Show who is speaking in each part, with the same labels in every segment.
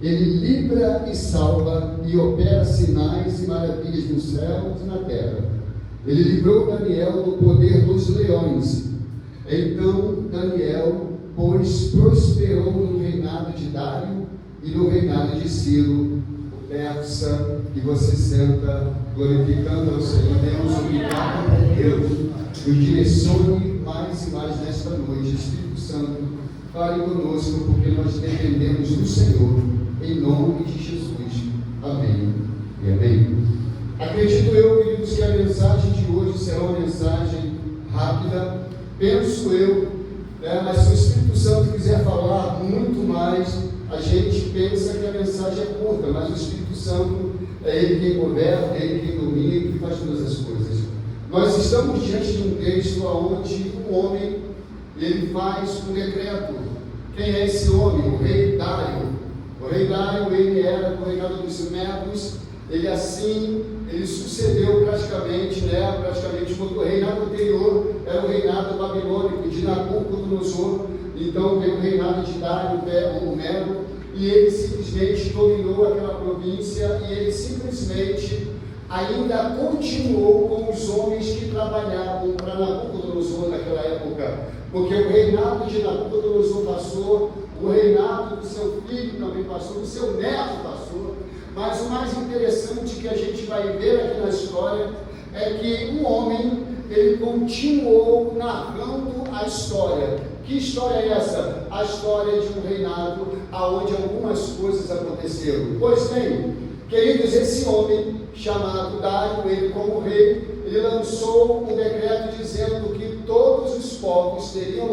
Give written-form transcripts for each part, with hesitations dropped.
Speaker 1: Ele livra e salva e opera sinais e maravilhas nos céus e na terra. Ele livrou Daniel do poder dos leões. Então Daniel, pois, prosperou no reinado de Dário e no reinado de Ciro, o persa. E você senta glorificando ao Senhor. Deus, obrigado por Deus, nos direcione mais e mais nesta noite. Espírito Santo, fale conosco, porque nós dependemos do Senhor, em nome de Jesus. Amém e amém. Acredito eu, queridos, que a mensagem de hoje será uma mensagem rápida, penso eu, mas se o Espírito Santo quiser falar muito mais, a gente pensa que a mensagem é curta, mas o Espírito Santo é Ele quem governa, é Ele quem domina e que faz todas as coisas. Nós estamos diante de um texto onde um homem, ele faz um decreto. Quem é esse homem? O rei Dário. O rei Dário, ele era do reinado dos Medos. Ele sucedeu praticamente o reinado anterior era o reinado babilônico de Nabucodonosor. Então veio o reinado de Dário, o Medo, e ele simplesmente dominou aquela província, e ele simplesmente ainda continuou com os homens que trabalhavam para Nabucodonosor naquela época, porque o reinado de Nabucodonosor passou, o reinado do seu filho também passou, do seu neto passou. Mas o mais interessante que a gente vai ver aqui na história é que um homem, ele continuou narrando a história. Que história é essa? A história de um reinado onde algumas coisas aconteceram. Pois bem, queridos, esse homem chamado Dário, ele como rei, ele lançou um decreto dizendo que todos os povos teriam,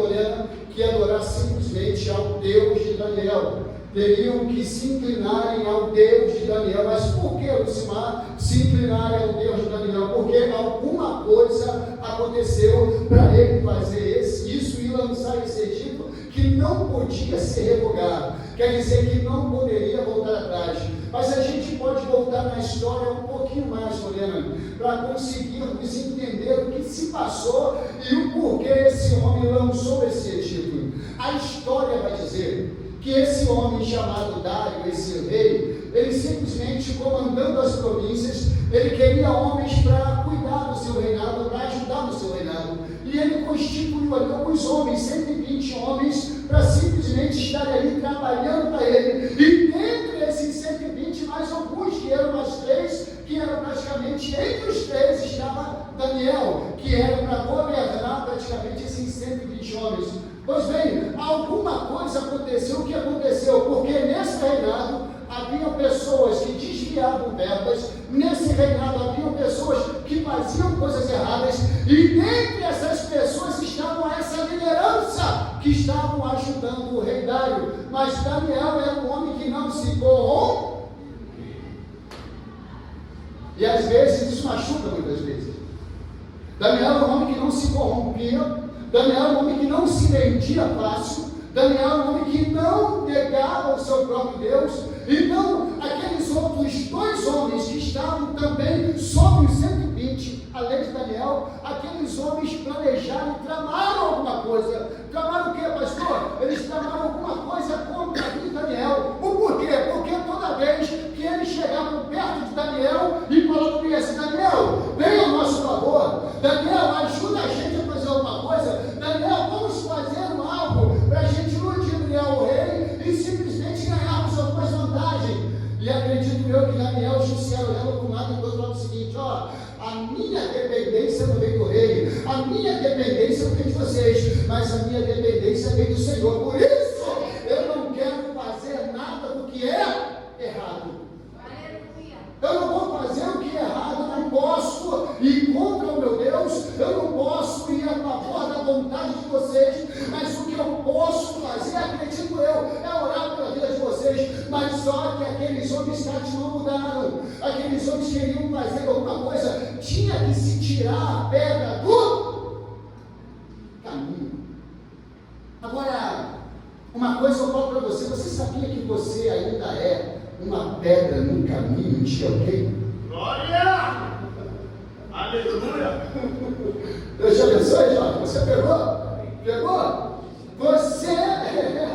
Speaker 1: que adorar simplesmente ao Deus de Daniel. Teriam que se inclinarem ao Deus de Daniel. Mas por que, Lucimar, se inclinarem ao Deus de Daniel? Porque alguma coisa aconteceu para ele fazer isso e lançar esse edito que não podia ser revogado. Quer dizer que não poderia voltar atrás. Mas a gente pode voltar na história um pouquinho mais, Lorena, para conseguirmos entender o que se passou e o porquê esse homem lançou esse edito. A história vai dizer que esse homem chamado Dário, esse rei, ele simplesmente comandando as províncias, ele queria homens para cuidar do seu reinado, para ajudar no seu reinado. E ele constituiu ali alguns homens, 120 homens, para simplesmente estar ali trabalhando para ele. E dentre esses 120, mais alguns, que eram mais três, que eram praticamente, entre os três estava Daniel, que era para governar praticamente esses 120 homens. Pois bem, alguma coisa aconteceu. O que aconteceu? Porque nesse reinado haviam pessoas que desviavam verbas, nesse reinado haviam pessoas que faziam coisas erradas, e dentre essas pessoas estavam essa liderança que estavam ajudando o rei Dário. Mas Daniel era um homem que não se corrompia. E às vezes isso machuca muitas vezes. Daniel era um homem que não se corrompia. Daniel era um homem que não se rendia fácil. Daniel era um homem que não negava o seu próprio Deus. Então, aqueles outros dois homens que estavam também sobre os 120, além de Daniel, aqueles homens planejaram e tramaram alguma coisa. Tramaram o quê, pastor? Eles tramaram alguma coisa contra Daniel. O porquê? Porque toda vez que eles chegavam perto de Daniel e falavam para ele assim: Daniel, vem ao nosso favor. Daniel, ajuda a gente a fazer alguma coisa. Daniel, vamos fazer algo para a gente ludibriar o rei e simplesmente ganharmos algumas vantagens. E acredito eu que Daniel Jussiel leva com nada e Deus fala o seguinte: ó, a minha dependência não vem do rei, a minha dependência não vem de vocês, mas a minha dependência vem do Senhor. Por isso, eu não quero fazer nada do que é errado. Eu não vou fazer o que é errado, eu não posso ir contra o meu Deus, eu não posso ir a favor da vontade de vocês, mas o que eu posso fazer, acredito eu, é orar pela vida de vocês. Mas só que aqueles homens não mudaram, aqueles homens queriam fazer alguma coisa, tinha que se tirar a pedra do caminho. Agora, uma coisa eu falo para você: você sabia que você ainda é uma pedra no caminho de alguém?
Speaker 2: Glória! Aleluia!
Speaker 1: Deus te abençoe, Jorge. Você pegou? Pegou? Você é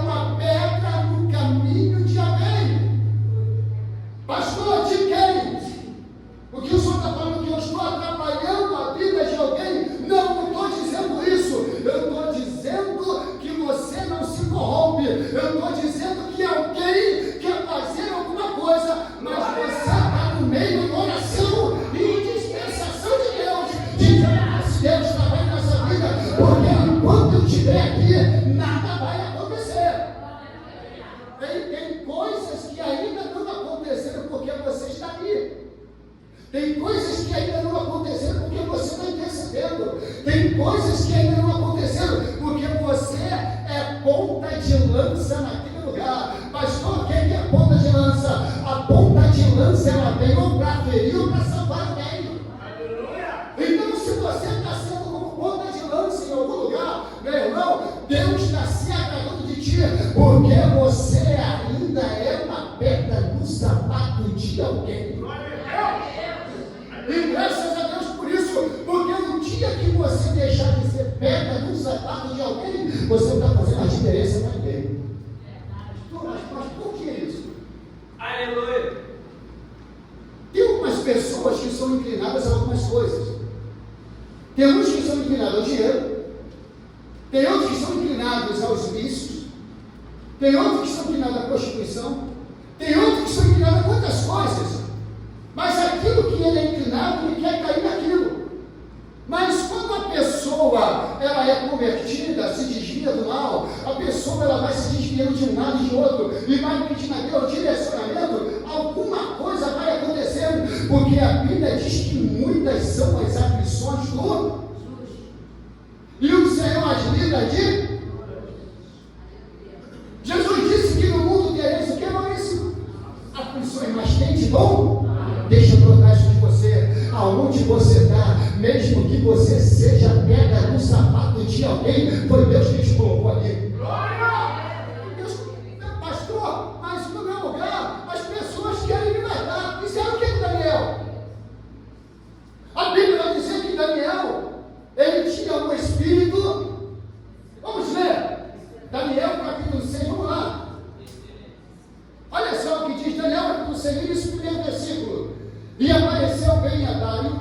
Speaker 1: uma pedra Eu estou dizendo que alguém quer fazer alguma coisa, mas você está no meio de oração e em dispensação de Deus, dizendo que Deus trabalha na sua vida, porque enquanto eu estiver aqui, nada vai acontecer. Tem coisas que ainda não aconteceram porque você está aqui. Tem coisas que ainda não aconteceram porque você está intercedendo. Tem coisas que ainda não aconteceram porque você é ponta de lança naquele lugar. Pastor, o que é ponta de lança? A ponta de lança ela vem ou para ferir ou para salvar alguém. Então, se você está sendo como ponta de lança em algum lugar, meu irmão, Deus está se agradando de ti, porque você ainda é uma pedra no sapato de alguém. E graças a Deus por isso, porque no dia que você deixar de ser pedra no sapato de alguém, você não está fazendo a diferença para ninguém. Mas por que isso?
Speaker 2: Aleluia.
Speaker 1: Tem algumas pessoas que são inclinadas a algumas coisas. Tem uns que são inclinados ao dinheiro, tem outros que são inclinados aos vícios, tem outros que são inclinados à prostituição, tem outros que são inclinados a muitas coisas. Mas aquilo que ele é inclinado, ele quer cair naquilo. Mas quando a pessoa ela é convertida, se desvia do mal, a pessoa ela vai se desviando de um lado e de outro, e vai pedindo a Deus direcionamento, alguma coisa vai acontecendo, porque a Bíblia diz que muitas são as aflições do e o Senhor as livra de. Jesus disse que no mundo tereis o que, Maurício? Aflições, mas tem de bom? Deixa brotar isso de você, aonde você está, mesmo que você seja pedra no sapato de alguém, foi Deus que te colocou ali. Deus, pastor, mas no meu lugar, as pessoas querem me matar. Fizeram o que com Daniel? A Bíblia vai dizer que Daniel, ele tinha um espírito. Vamos ler, Daniel capítulo 6, vamos lá. Olha só o que diz Daniel capítulo 6, isso primeiro versículo. E apareceu bem a Dário,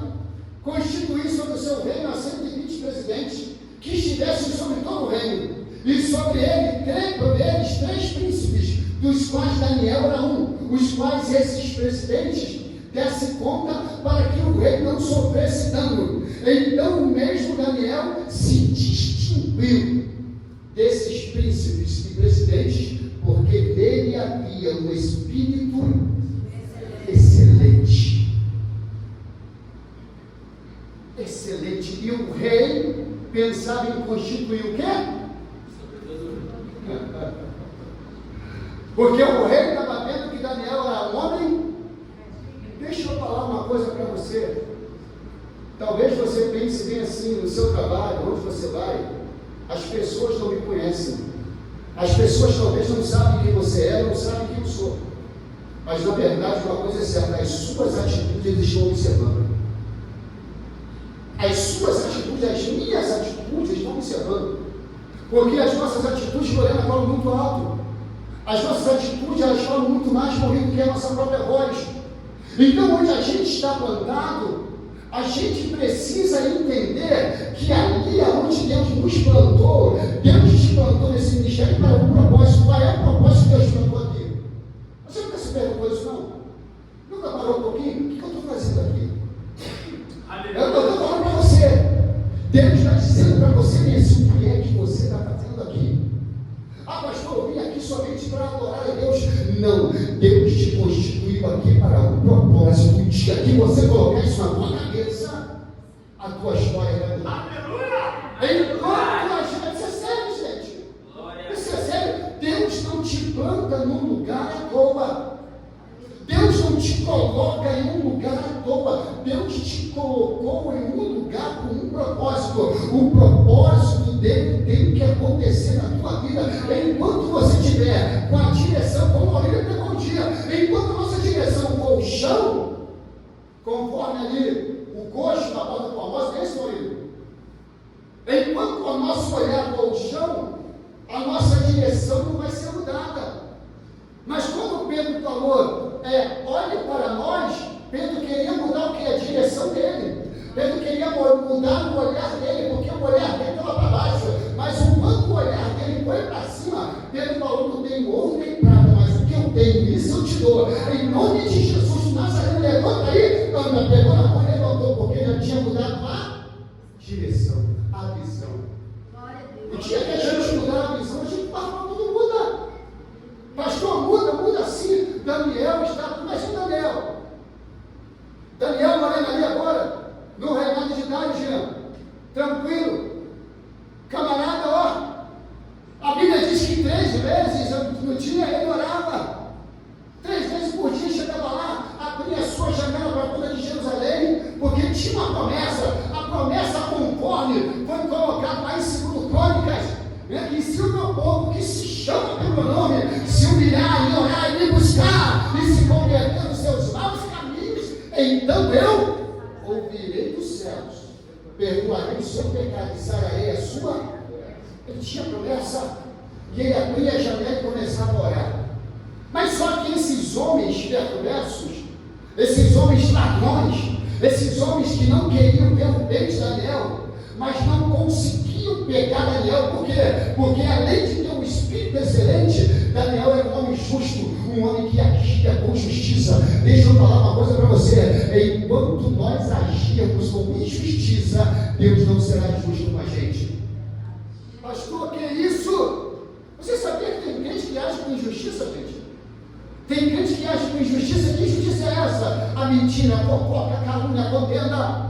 Speaker 1: constituir sobre o seu reino a 120 presidentes, que estivessem sobre todo o reino, e sobre eles 3 príncipes, dos quais Daniel era um, os quais esses presidentes dessem conta para que o rei não sofresse dano. Então o mesmo Daniel se distinguiu desses príncipes e presidentes, porque nele havia um espírito excelente. Excelente. E o rei pensava em constituir o quê? Porque o rei estava vendo que Daniel era um homem. Deixa eu falar uma coisa para você. Talvez você pense bem assim no seu trabalho, onde você vai. As pessoas não me conhecem. As pessoas talvez não sabem quem você é, não sabem quem eu sou. Mas na verdade uma coisa é certa, as suas atitudes eles estão observando. As suas atitudes, as minhas atitudes estão observando. Porque as nossas atitudes, Lorena, falam muito alto. As nossas atitudes, elas falam muito mais comigo que a nossa própria voz. Então, onde a gente está plantado, a gente precisa entender que ali onde Deus nos plantou, Deus te plantou nesse ministério para um propósito. Qual é o propósito que Deus plantou aqui? Você nunca se perguntou isso, não? Nunca parou um pouquinho? O que eu estou fazendo aqui? Eu estou falando para você. Deus está dizendo para você nesse o que é que você está fazendo aqui. Ah, pastor, eu vim aqui somente para adorar a Deus. Não, Deus te constituiu aqui para um propósito. O dia que você colocar isso na tua cabeça, a tua história vai mudar. Enquanto isso é sério, gente. Isso é sério. Deus não te planta num lugar à toa. Deus não te coloca em um lugar à toa. Deus te colocou em um lugar com um propósito. O propósito dele tem que acontecer na tua vida. Enquanto você estiver com a direção, como a Bíblia pegou um dia, enquanto a nossa direção for o chão, conforme ali o coxo da banda formosa, é isso, Maurício? Enquanto o nosso olhar for o chão, a nossa direção não vai ser mudada. Mas quando Pedro falou, olhe para nós, Pedro queria mudar o que? A direção dele. Pedro queria mudar o olhar dele, porque o olhar dele estava para baixo. Mas quando o olhar dele foi para cima, Pedro falou: não tenho ouro nem prata, mas o que eu tenho, isso eu te dou. Em nome de Jesus, Nazareno, levanta aí. Anda, pegou na mão e levantou, porque já tinha mudado a direção, a visão. O dia que a gente mudar a visão, a gente fala: tudo muda. Pastor, muda sim. Daniel está, mas o Daniel morando ali agora, no reinado de Dário, Jean, tranquilo, camarada, ó, a Bíblia diz que 3 vezes no dia ele orava, 3 vezes por dia chegava lá, abria a sua janela para a porta de Jerusalém, porque tinha uma promessa, a promessa conforme foi colocada lá em 2 Crônicas, né, que se o meu povo, que se chama pelo meu nome, se humilhar e orar e me buscar, e se converter nos seus maus caminhos, então eu ouvirei dos céus, perdoarei o seu pecado e sararei a sua. Ele tinha promessa, e ele abria a janela e começava a orar. Mas só que esses homens perversos, esses homens ladrões, esses homens que não queriam ver o bem de Daniel, mas não conseguiam pegar Daniel, por quê? Porque além de ter um espírito excelente, Daniel era um homem justo, um homem que agia com justiça. Deixa eu falar uma coisa para você: enquanto nós agirmos com injustiça, Deus não será justo com a gente. Pastor, que é isso? Você sabia que tem crente que age com injustiça, gente? Tem crente que age com injustiça. Que injustiça é essa? A mentira, a fofoca, a calúnia, a contenda.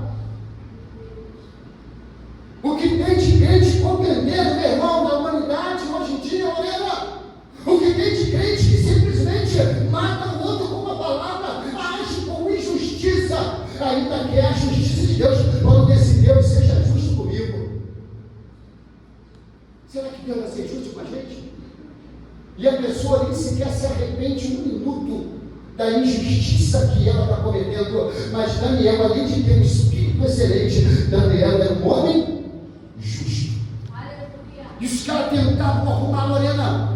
Speaker 1: O que tem de crente contendendo, meu irmão, na humanidade hoje em dia, Lorena? O que tem de crente que simplesmente mata o outro com uma palavra, age com injustiça, ainda quer a justiça de Deus, quando esse Deus seja justo comigo. Será que Deus vai ser justo com a gente? E a pessoa nem sequer se arrepende um minuto da injustiça que ela está cometendo. Mas Daniel, além de ter um espírito excelente, Daniel era um homem justo. E os caras tentavam arrumar, Lorena,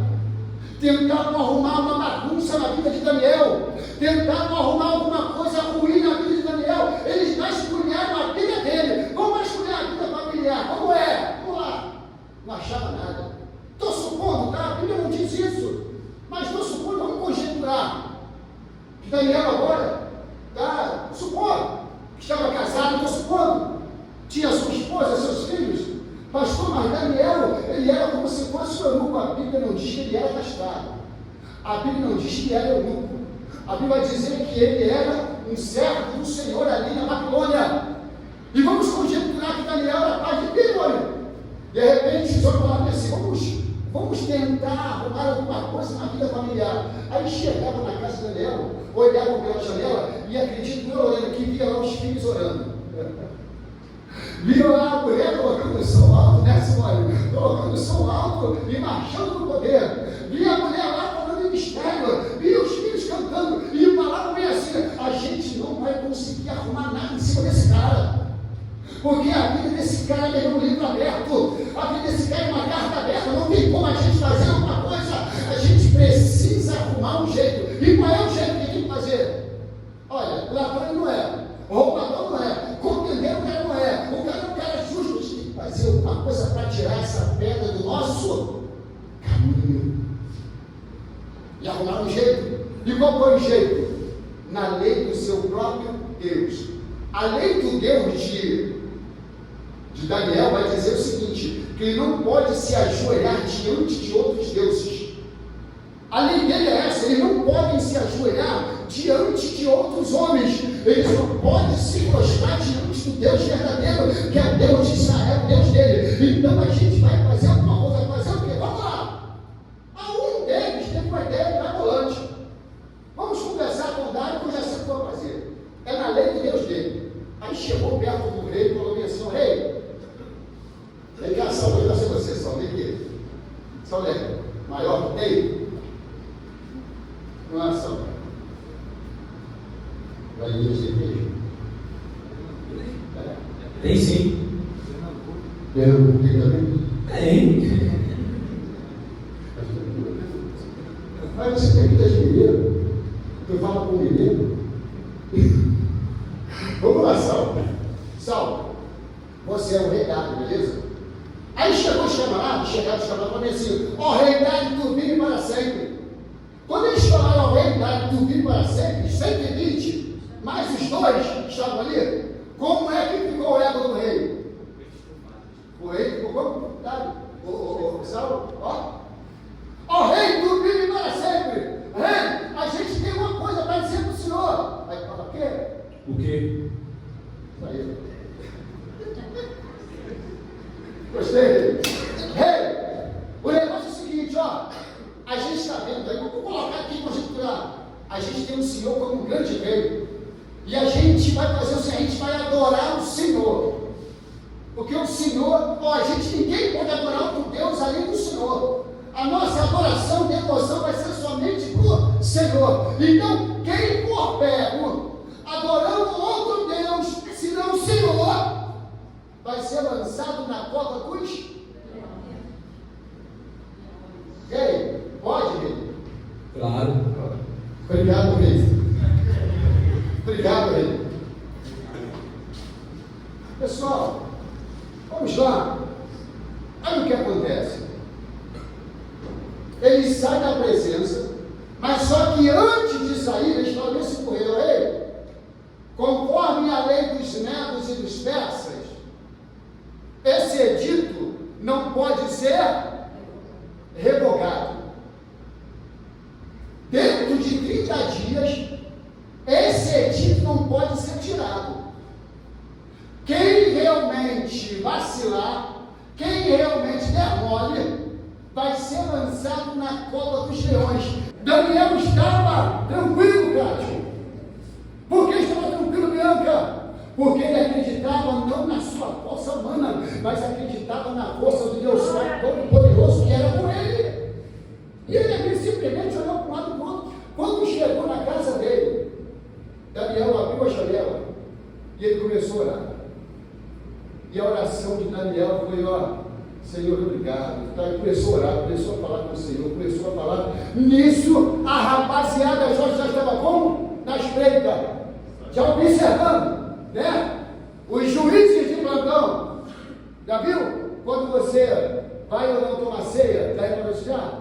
Speaker 1: tentavam arrumar uma bagunça na vida de Daniel, tentavam arrumar alguma coisa ruim na vida de Daniel. Eles vasculharam a vida dele. Vamos vasculhar a vida familiar, como é? Vamos lá. Não achava nada. Estou supondo, tá? A Bíblia não diz isso, mas estou supondo, vamos conjecturar que Daniel agora está supondo que estava casado, estou supondo, tinha sua esposa, seus filhos. Pastor, mas Daniel, ele era como se fosse um eunuco. A Bíblia não diz que ele era castrado, a Bíblia não diz que ele era eunuco. A Bíblia vai dizer que ele era um servo do Senhor ali na Babilônia. E vamos conjecturar que Daniel era pai de Babilônia. De repente, os homens falaram assim: vamos tentar arrumar alguma coisa na vida familiar. Aí chegavam na casa de Daniel, olhavam pela janela e acredito orando, que via lá os filhos orando. Via lá a mulher colocando o som alto, né, Simone? Colocando o som alto e marchando no poder. Via a mulher lá falando em mistério. Via os filhos cantando. E falavam bem assim: a gente não vai conseguir arrumar nada em cima desse cara. Porque a vida desse cara é um livro aberto, a vida desse cara é uma carta aberta, não tem como a gente fazer alguma coisa, a gente precisa arrumar um jeito. E qual é o jeito que tem que fazer? Olha, ladrão não é, roubador não é, contender o cara não é, o cara é um cara justo. A gente tem que fazer alguma coisa para tirar essa pedra do nosso caminho e arrumar um jeito. E qual foi o jeito? Na lei do seu próprio Deus. A lei do Deus de Daniel vai dizer o seguinte: que ele não pode se ajoelhar diante de outros deuses. A lei dele é essa: eles não podem se ajoelhar diante de outros homens, eles não podem se prostrar diante do Deus verdadeiro, que é o Deus de Israel, o Deus dele. Então a gente vai fazer alguma coisa, fazer o quê? Vamos lá, a um deles tem uma ideia mirabolante. Vamos conversar com o Dário, que eu já sei o que vou fazer. É na lei de Deus dele. Aí chegou perto do rei e falou assim: rei, vem cá, Saulo, eu não sei você, Saulo, vem aqui. Saulo é maior que tem? Não é, Saulo? Vai vir você mesmo?
Speaker 2: Tem sim.
Speaker 1: Pernambuco tem também?
Speaker 2: Tem.
Speaker 1: Mas você tem muitas mineiras, tu fala com o mineiro. Vamos lá, Saulo. Saulo, você é um regado, beleza? Aí chegou os camaradas, chegaram os camaradas e falaram assim: ó rei, dai tu vive para sempre. Quando eles falaram ao rei, dai tu vive para sempre, 120, mais os dois que estavam ali, como é que ficou o ego do rei? O rei ficou como? Saulo, ó rei, tu vive para sempre. Rei, a gente tem uma coisa para dizer para o senhor. Aí fala: o quê?
Speaker 2: O quê?
Speaker 1: Isso aí. Gostei. Rei, o negócio é o seguinte, ó. A gente está vendo aí, vamos colocar aqui para a gente curar. A gente tem o Senhor como um grande rei. E a gente vai fazer o seguinte: a gente vai adorar o Senhor. Porque o Senhor, ninguém pode adorar outro Deus além do Senhor. A nossa adoração, devoção vai ser somente para o Senhor. Então, quem for pego adorando outro Deus, senão o Senhor, vai ser lançado na cova dos. E aí, pode, rei?
Speaker 2: Claro.
Speaker 1: Obrigado, rei. Obrigado, rei. Pessoal, vamos lá. Olha o que acontece. Ele sai da presença, mas só que antes de sair, ele falou assim para o rei: conforme a lei dos medos e dos persas, esse edito não pode ser revogado. Dentro de 30 dias, esse edito não pode ser tirado. Quem realmente vacilar, quem realmente der mole, vai ser lançado na cova dos leões. Daniel estava tranquilo, Cássio. Por que estava tranquilo, Bianca? Porque ele acreditava não na sua força humana, mas acreditava na força do Deus Pai Todo-Poderoso que era com ele. E ele simplesmente olhou para um lado e para o outro. Quando chegou na casa dele, Daniel abriu a janela e ele começou a orar. E a oração de Daniel foi: Senhor, obrigado. Ele começou a orar, começou a falar com o Senhor, começou a falar. Nisso, a rapaziada já estava como? Na espreita, já observando, né? Os juízes de plantão. Já viu? Quando você vai ou não tomar ceia, daí para já?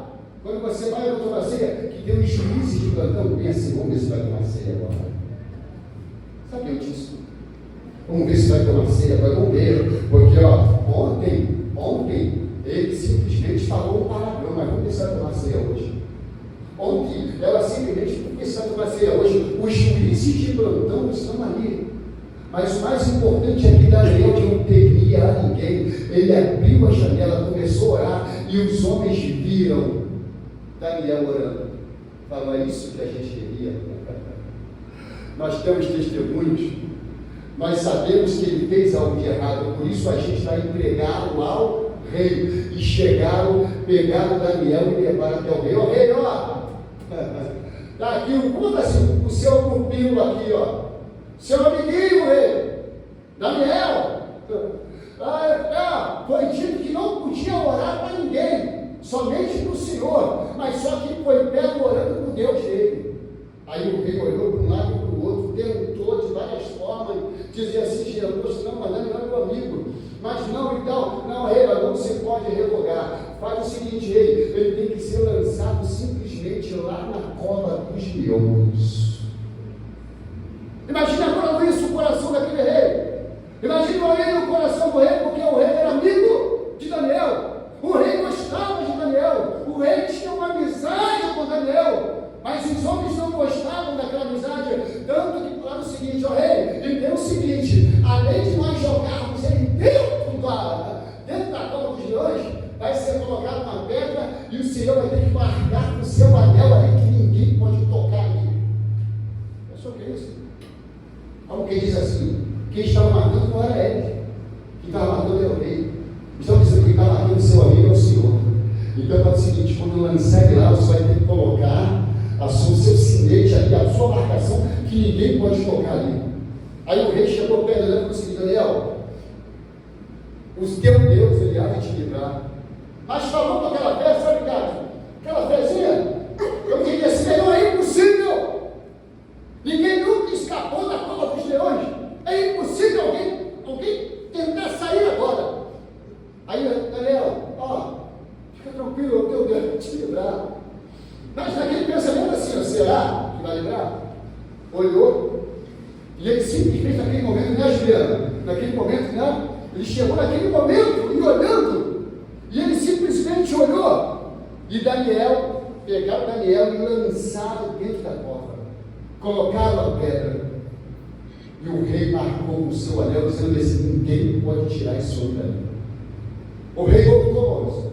Speaker 1: Quando você vai ou não tomar ceia, que tem os juízes de plantão, bem assim: vamos ver se vai tomar ceia agora. Sabe disso? Vamos ver se vai tomar ceia, vamos ver. Porque, ontem, ele simplesmente falou um palavrão, mas vamos ver se vai tomar ceia hoje. Ontem, ela simplesmente, vamos ver se vai tomar ceia hoje. Os juízes de plantão estão ali. Mas o mais importante é que Daniel não temia a ninguém. Ele abriu a janela, começou a orar, e os homens viram Daniel orando. Falou: é isso que a gente queria. Nós temos testemunhos. Nós sabemos que ele fez algo de errado, por isso a gente vai entregá-lo ao rei. E chegaram, pegaram Daniel e levaram até o rei. Ó, rei, está aqui, o seu pupilo aqui, seu amiguinho, rei, Daniel. Foi dito que não podia orar para ninguém, somente para o Senhor, mas só que foi pego orando com Deus dele. Aí o rei olhou para um lado e para o outro, tentou de várias formas, dizia assim: Jesus, não, mas Daniel é meu amigo. Mas não, então, não, rei, não se pode revogar. Faz o seguinte, rei, ele tem que ser lançado simplesmente lá na cova dos leões. Imagina agora isso, o coração daquele rei. Imagina ele no coração do rei, porque o rei era amigo de Daniel. O rei gostava de Daniel. O rei tinha uma amizade com Daniel. Mas os homens não gostavam daquela amizade, tanto que falaram o seguinte: rei, entenda o seguinte, além de nós jogarmos ele dentro da cova dos leões, vai ser colocado uma pedra e o Senhor vai ter que marcar com o seu anel ali, que ninguém pode tocar ali. Pensou que é isso? Como quem diz assim: quem estava matando não era ele, quem estava matando era o rei. Estão dizendo que quem está matando o seu amigo é o Senhor. Então é o seguinte: quando lançar ele lá, você vai ter que colocar o seu sinete ali, a sua marcação, que ninguém pode tocar ali. Aí o rei chegou perto dele e falou assim: Daniel, o teu Deus, ele há de te livrar. Mas falou com aquela fé, sabe, cara? Aquela fezinha, eu queria assim: não, é impossível. Ninguém nunca escapou da cova dos leões. É impossível alguém tentar sair agora. Aí, Daniel, Mas naquele pensamento assim, será que vai livrar? Olhou, e ele simplesmente naquele momento, né, Juliana? Naquele momento, né? Ele chegou naquele momento, e olhando, e ele simplesmente olhou, e Daniel, pegaram Daniel e lançaram dentro da cova, colocaram a pedra, e o rei marcou o seu anel, dizendo assim: ninguém pode tirar esse homem dali. O rei voltou,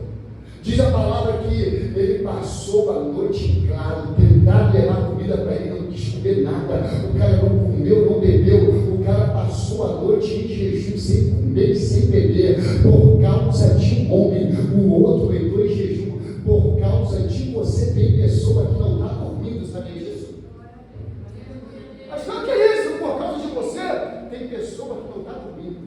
Speaker 1: diz a palavra que ele passou a noite em claro, tentaram levar comida para ele, não quis comer nada, o cara não comeu, não bebeu, o cara passou a noite em jejum, sem comer e sem beber, por causa de um homem. O outro entrou em jejum, por causa de você. Tem pessoa que não está dormindo, sabe disso? Mas não que é isso, por causa de você, tem pessoa que não está dormindo.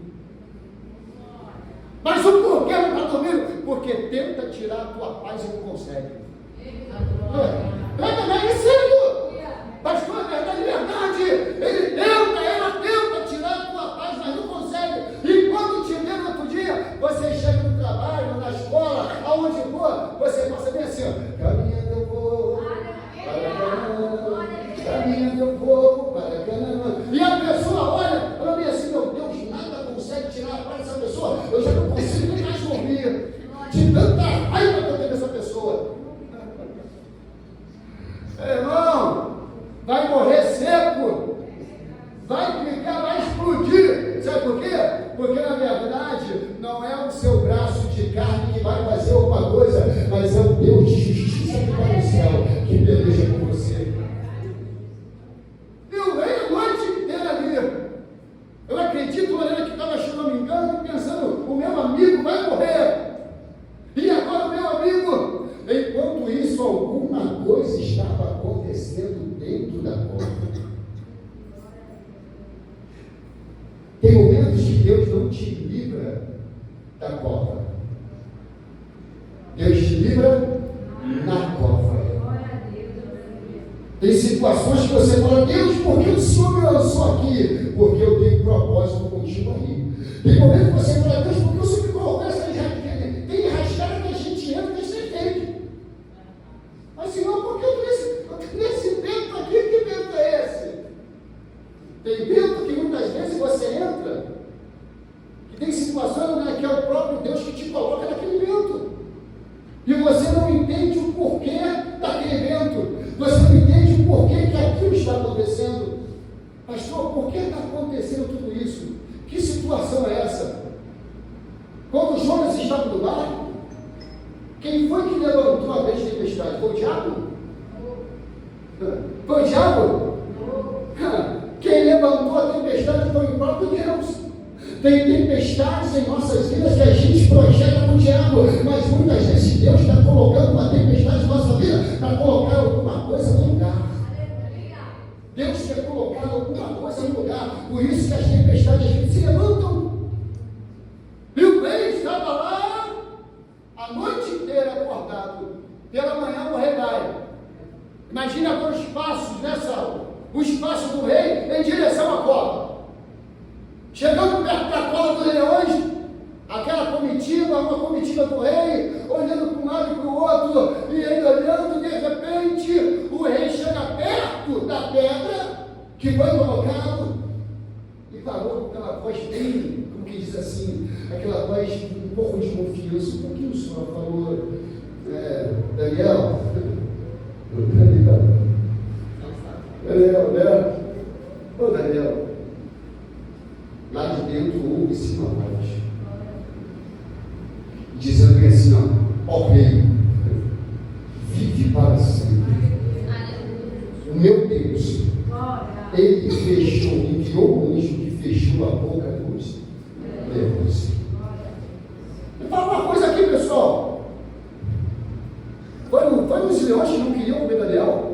Speaker 1: Mas o porquê não está dormindo? Porque tenta tirar a tua paz e não consegue. É sério, pastor, é verdade. Ela tenta tirar a tua paz, mas não consegue. E quando te vê no outro dia, você chega no trabalho, na escola, aonde for, você passa bem assim, ó, caminhando eu vou para Canaã, caminhando eu vou para Canaã. E a pessoa olha, ela vem assim: meu Deus, nada consegue tirar a paz dessa pessoa, eu já não consigo nem mais dormir, de tanta raiva que eu tenho dessa pessoa. Irmão, vai morrer seco, vai ficar, vai explodir. Sabe por quê? Porque na verdade não é o seu braço de carne que vai fazer alguma coisa, mas é o Deus de justiça que está no céu, que peleja por você. E o rei a noite inteira ali, eu acredito, olhando que estava, se não me engano, pensando: o meu amigo vai morrer. E agora o meu amigo? Enquanto isso, alguma coisa estava acontecendo dentro da porta. Tem momentos que Deus não te livra da cova. Deus te livra na cova. Tem situações que você fala: Deus, por que o Senhor me lançou aqui? Porque eu tenho propósito contigo aí. Tem momentos que você fala: Deus, por que o Senhor me colocou essa enrascada? Tem enrascada que a gente entra e sem feito. Mas Senhor, por que eu estou nesse vento aqui? Que vento é esse? Tem vento que muitas vezes você entra, que tem situação, né, que é o próprio Deus que te coloca naquele vento. E você não entende o porquê daquele vento. Você não entende o porquê que aquilo está acontecendo. Pastor, por que está acontecendo tudo isso? Que situação é essa? Quando Jonas estava no barco, quem foi que levantou a grande tempestade? Foi o diabo? Foi o diabo? Quem levantou a tempestade foi o próprio Deus. Tem tempestades em nossas vidas que a gente projeta para o diabo, mas muitas vezes Deus está colocando uma tempestade em nossa vida para colocar alguma coisa no lugar. Deus quer colocar alguma coisa no lugar, por isso que as tempestades a gente se levantam. E o rei estava lá a noite inteira acordado, pela manhã o rei vai. Imagine agora os passos, né, Saulo? Os passos do rei em direção à cova. Chegando perto da cova dos leões, aquela comitiva, uma comitiva do rei, olhando para um lado e para o outro, e ele olhando, de repente, o rei chega perto da pedra que foi colocado e falou com aquela voz bem, como que diz assim, aquela voz um pouco de confiança. Um pouquinho só falou: Daniel, né? Ô Daniel, lá de dentro ouve-se uma voz dizendo assim: ó rei, vive para sempre. O meu Deus, ele fechou, enviou um anjo que fechou a boca dos leões. Fala uma coisa aqui, pessoal. Foi os leões que não queriam comer Daniel?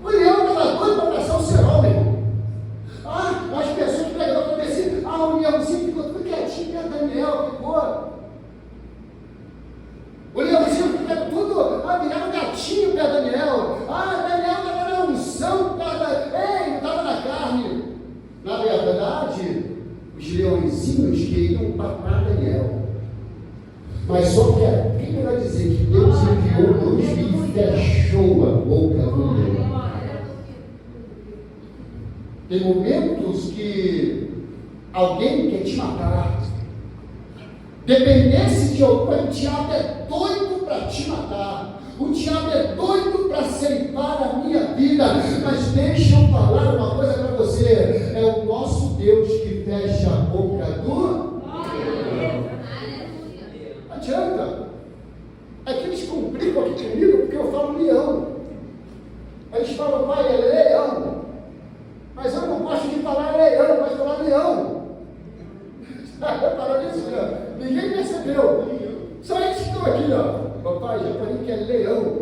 Speaker 1: O leão estava doido para abraçar o serol, meu irmão. As pessoas que pegaram para descer, o leãozinho ficou tudo quietinho perto de Daniel, ficou. O leãozinho ficou tudo, virava gatinho perto de Daniel. Daniel estava na unção, não estava na carne. Na verdade, fechou a boca do leão. Tem momentos que alguém quer te matar. Dependesse de algum, o diabo é doido para te matar. O diabo é doido para ceifar a minha vida. Mas deixa eu falar uma coisa para você. É o nosso Deus que fecha a boca do... Não adianta. É que eles complicam aqui comigo porque eu falo leão. Eles falam, pai, é leão. Mas eu não gosto de falar leão, eu gosto de falar leão. Para nisso, ninguém percebeu. Só eles que estão aqui, ó. Papai, já falei que é leão.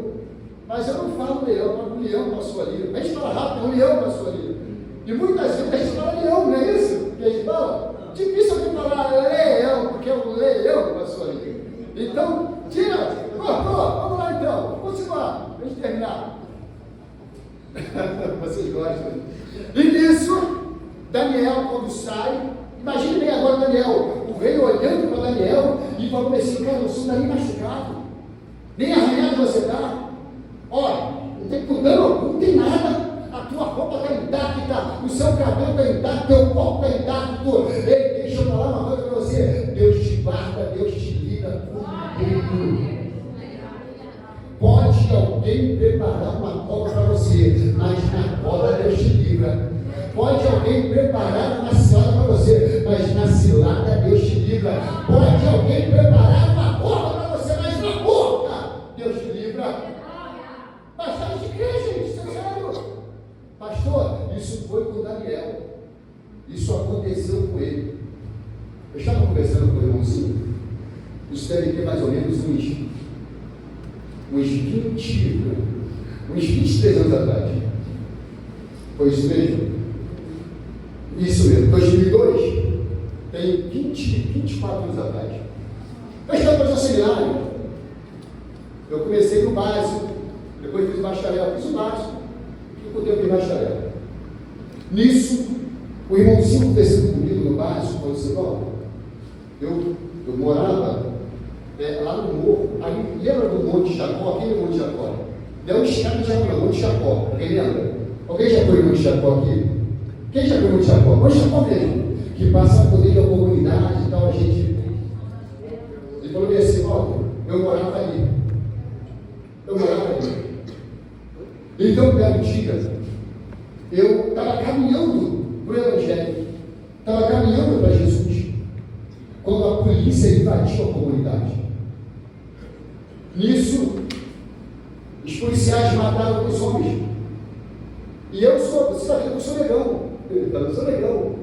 Speaker 1: Mas eu não falo leão, eu falo leão passou ali. A gente fala rápido, um leão passou ali. E muitas vezes a gente fala leão, não é isso? Que a gente fala? Difícil alguém falar leão, porque é um leão passou ali. Então, tira, cortou, vamos lá então, vamos embora, para a gente terminar. Vocês gostam. E nisso, Daniel, quando sai, imagine bem agora Daniel, o rei olhando para Daniel e falando assim, cara, você não está nem machucado, nem arranhado você está. Olha, não tem problema, não tem nada. A tua roupa está intacta, o seu cabelo está intacto, teu corpo está intacto. Ei, deixa eu falar uma coisa para você. Deus te guarda, Deus te livra por tudo. Pode alguém preparar uma cobra para você, mas na cobra Deus te livra. Pode alguém preparar uma cilada para você, mas na cilada Deus te livra. Pode alguém preparar uma cobra para você, mas na boca Deus te livra. Pastor de igreja, gente, sério. Pastor, isso foi com Daniel. Isso aconteceu com ele. Eu estava conversando com o irmãozinho. Isso deve ter mais ou menos uns 23 anos atrás. Foi isso mesmo? Isso mesmo. 2002, tem 24 anos atrás. Eu estava fazendo seminário. Eu comecei no básico, depois fiz o bacharel, fiz o básico, e o tempo de bacharel. Nisso, o irmãozinho conversando comigo no básico, falou assim, eu morava lá no morro, aí lembra do Monte Jacó, aquele Monte Jacó? Deu um escada de Jacó, Monte Jacó, alguém lembra? Alguém já foi no Monte Jacó aqui? Quem já foi no Monte Jacó? Monte Jacó mesmo, que passa por dentro da comunidade e tal, a gente... Ele falou assim, eu morava ali. Então, pelo dia, eu estava caminhando para o Evangelho, estava caminhando para Jesus, quando a polícia invadiu a comunidade. Nisso, os policiais mataram os homens. E eu sou, você sabe que eu sou negão. Eu sou negão.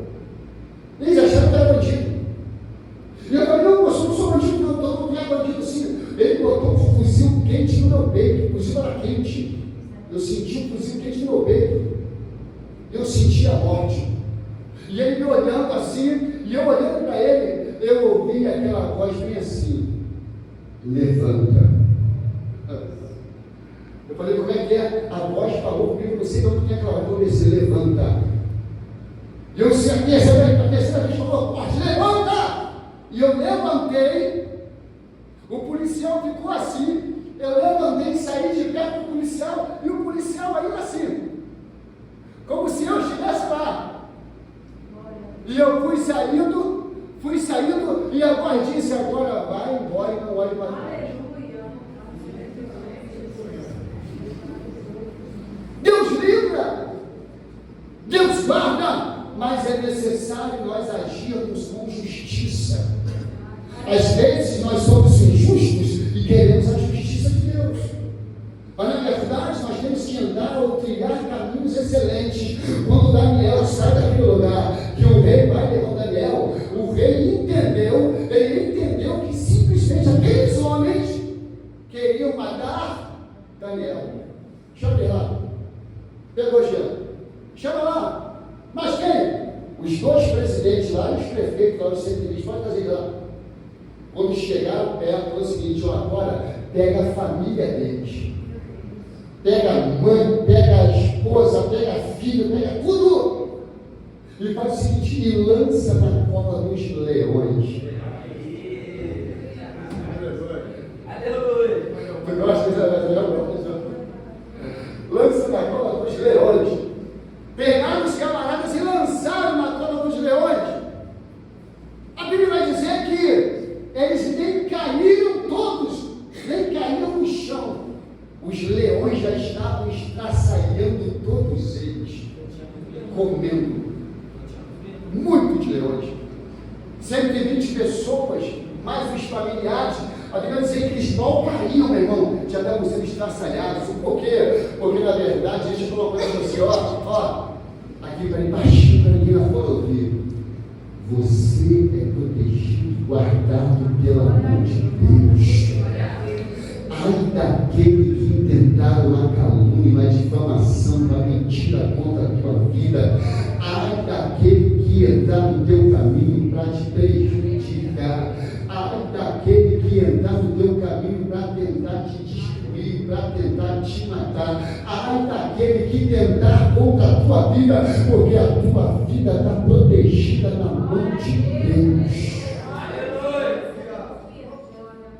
Speaker 1: Eles acharam que era bandido. E eu falei, não, eu não sou bandido, não é bandido sim. Ele botou um fuzil quente no meu peito, o fuzil era quente. Eu senti um fuzil quente no meu peito. Eu senti a morte. E ele me olhando assim, e eu olhando para ele, eu ouvi aquela voz bem assim, levanta. Eu falei, como é que é? A voz falou comigo, não sei de onde é que ela vai descer, levanta. E eu a terceira vez falou, levanta! E eu levantei, o policial ficou assim, eu levantei, saí de perto do policial, e o policial ainda assim, como se eu estivesse lá. E eu fui saindo, e a voz disse, agora vai embora e não olhe para trás. Deus livra, Deus guarda, mas é necessário nós agirmos com justiça. Às vezes nós somos injustos e queremos a justiça de Deus, mas na verdade nós temos que andar ou trilhar caminhos excelentes. Quando Daniel sai daquele lugar, que o rei vai levar Daniel, o rei entendeu que simplesmente aqueles homens queriam matar Daniel. Chama lá, pegou Jean, chama lá, mas quem? Os dois presidentes lá, os prefeitos lá, os cientistas, pode fazer lá. Quando chegaram perto, foi o seguinte, agora pega a família deles, pega a mãe, pega a esposa, pega a filha, pega tudo, e faz o seguinte, e lança na cova dos leões. Aleluia! Tu gosta de leão? leões. Pegaram os camaradas e lançaram na cova dos leões. A Bíblia vai dizer que eles nem caíram todos, nem caíram no chão. Os leões já estavam estraçalhando todos eles, comendo. Muitos leões. 120 pessoas, mais os familiares. A Bíblia diz que eles mal caíam, meu irmão, já estavam sendo estraçalhados. Por quê? Porque na verdade a gente falou para eles assim, ó, aqui para baixinho para ninguém lá fora ouvir. Você é protegido, guardado pela mão de Deus. Ai daquele que intentaram a calúnia, a difamação, a mentira contra a tua vida. Ai daquele que entrar no teu caminho para te prejudicar. Ai daquele que entrar no teu caminho para tentar te destruir, para tentar te matar. Ai daquele que tentar contra a tua vida, porque a tua vida está protegida na mão de Deus.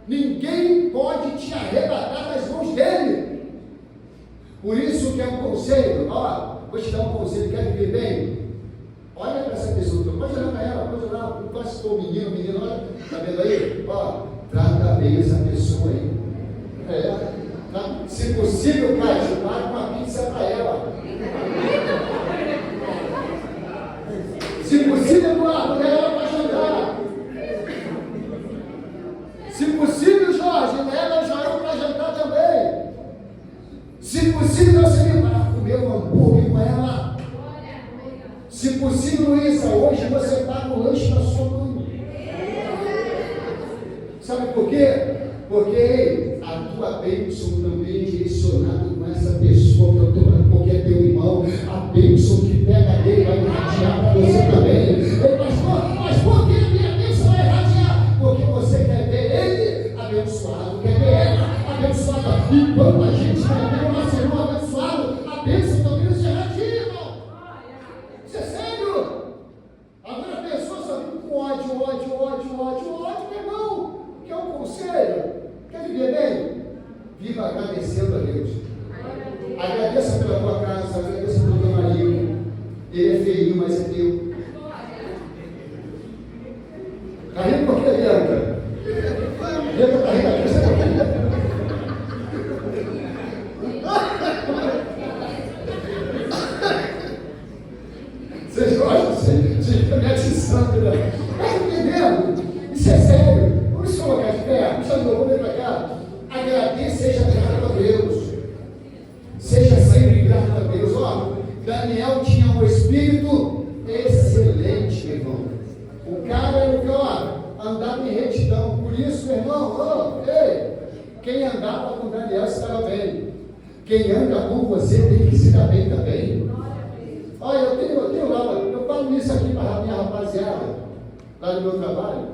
Speaker 1: Ninguém pode te arrebatar das mãos dele. Por isso que é um conselho, vou te dar um conselho, quer viver bem? Olha para essa pessoa, pode olhar para ela, pode olhar, quase for menino, olha, está vendo aí? Trata bem essa pessoa aí. Se possível, cara, pague uma pizza para ela. Se possível, leva ela para jantar. Se possível, Jorge, leva Joel para jantar também. Se possível, você vai comer um hambúrguer com ela. Se possível, Luísa, hoje você paga o lanche da sua mãe. Sabe por quê? Porque a tua bênção também é direcionada com essa pessoa, porque é teu irmão. A bênção que pega dele vai irradiar para você também. Ei, pastor, mas por que a minha bênção vai irradiar? Porque você quer ver ele abençoado, quer ver ela abençoada. E quando a gente vai ver uma irmã abençoada, a bênção também se irradia, irmão. Isso é sério. Agora a pessoa só vive com ódio, meu irmão. Que é um conselho. Quer viver bem? Viva agradecendo a Deus. Agradeça pela tua casa, agradeça pelo teu marido. Ele é feio, mas é teu. Está rindo por quê, Bianca? Bianca está rindo aqui, você está rindo? Vocês gostam? Vocês ficam me atiçando, né? Está entendendo? Isso é sério. Vamos se colocar de pé. Puxa de novo, vem para cá. Agradeça, seja grato a Deus. Seja sempre grato a Deus. Daniel tinha um espírito excelente, meu irmão. O cara era o que, andava em retidão. Por isso, meu irmão, quem andava com Daniel estava bem. Quem anda com você tem que se dar bem também. Olha, eu tenho lá, eu falo isso aqui para a minha rapaziada, lá no meu trabalho.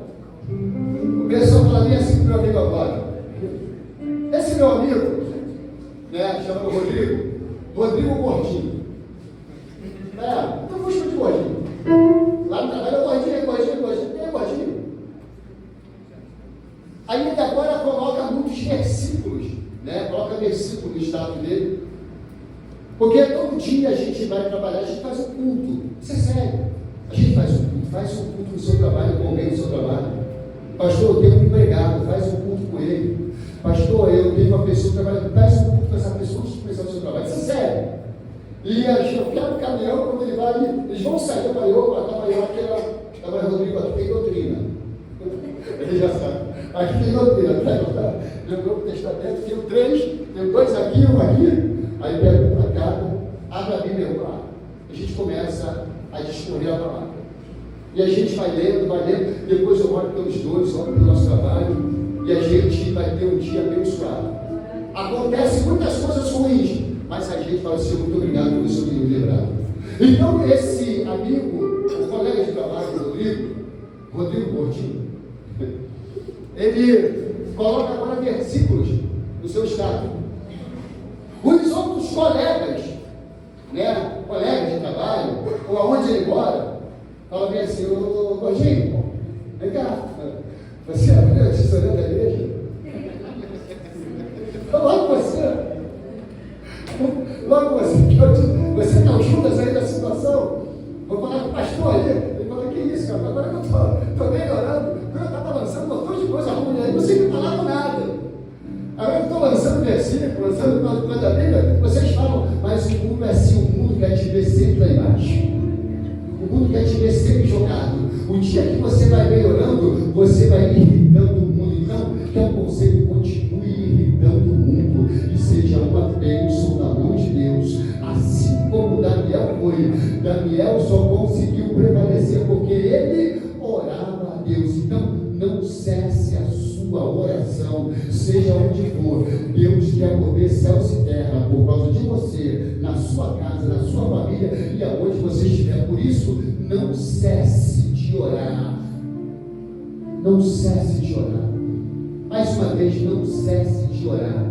Speaker 1: O pessoal fala bem assim para o meu amigo agora. Esse meu amigo, né, chamado Rodrigo Gordinho. Não vou chamar de Gordinho. Lá no trabalho é Gordinho. Aí ele agora coloca muitos versículos, né? Coloca versículos no estado dele. Porque todo dia a gente vai trabalhar, a gente faz um culto. Isso é sério. A gente faz um culto no seu trabalho, com alguém no seu trabalho. Pastor, eu tenho um empregado, faz um culto com ele. Pastor, eu tenho uma pessoa que trabalha, faz um culto com essa pessoa antes de começar o seu trabalho. Isso é sério. E eu quero o caminhão, quando ele vai, eles vão sair, eu falei, aquela Rodrigo, aqui tem doutrina. Ele já sabe. Aqui tem doutrina, no Novo Testamento, tenho 2 aqui, 1 aqui. Aí pega um para cada, abre a Bíblia lá. A gente começa a discorrer a palavra. E a gente vai lendo, depois eu oro pelos dois, oro pelo nosso trabalho, e a gente vai ter um dia abençoado. Acontecem muitas coisas ruins, mas a gente fala assim, muito obrigado pelo seu me lembrado. Então esse amigo, o colega de trabalho, Rodrigo Gordinho, ele coloca agora versículos no seu estado. Os outros colegas, né, colegas de trabalho, ou aonde ele mora, falam bem assim, ô Gordinho, vem cá, você é a assessoria da igreja? Fala com você. Logo você que é o Judas aí da situação. Vou falar com o pastor ali. Ele fala, que isso, cara? Agora que eu estou melhorando. Quando eu estava lançando um montão de coisa ruim aí, não sei falar nada. Agora eu estou lançando versículo, lançando uma coisa da Bíblia, vocês falam, mas o mundo é assim, o mundo quer te ver sempre lá embaixo. O mundo quer te ver sempre jogado. O dia que você vai melhorando, você vai irritando o mundo. Então, que é um conselho, continue irritando o mundo e seja uma bênção na mão de Deus. Assim como Daniel foi. Daniel só conseguiu prevalecer porque ele orava a Deus. Então, não cesse a sua oração, seja onde for. Deus quer mover céus e terra por causa de você, na sua casa, na sua família e aonde você estiver. Por isso, não cesse de orar. Não cesse de orar. Mais uma vez, não cesse de orar.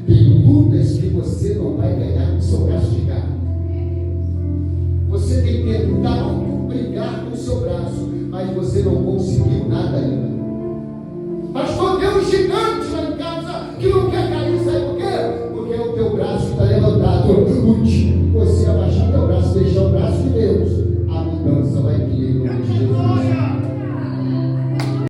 Speaker 1: Tem lutas que você não vai ganhar com seu braço de carne. Você tem tentado brigar com o seu braço, mas você não conseguiu nada ainda. Pastor, tem um gigante lá em casa que não quer cair.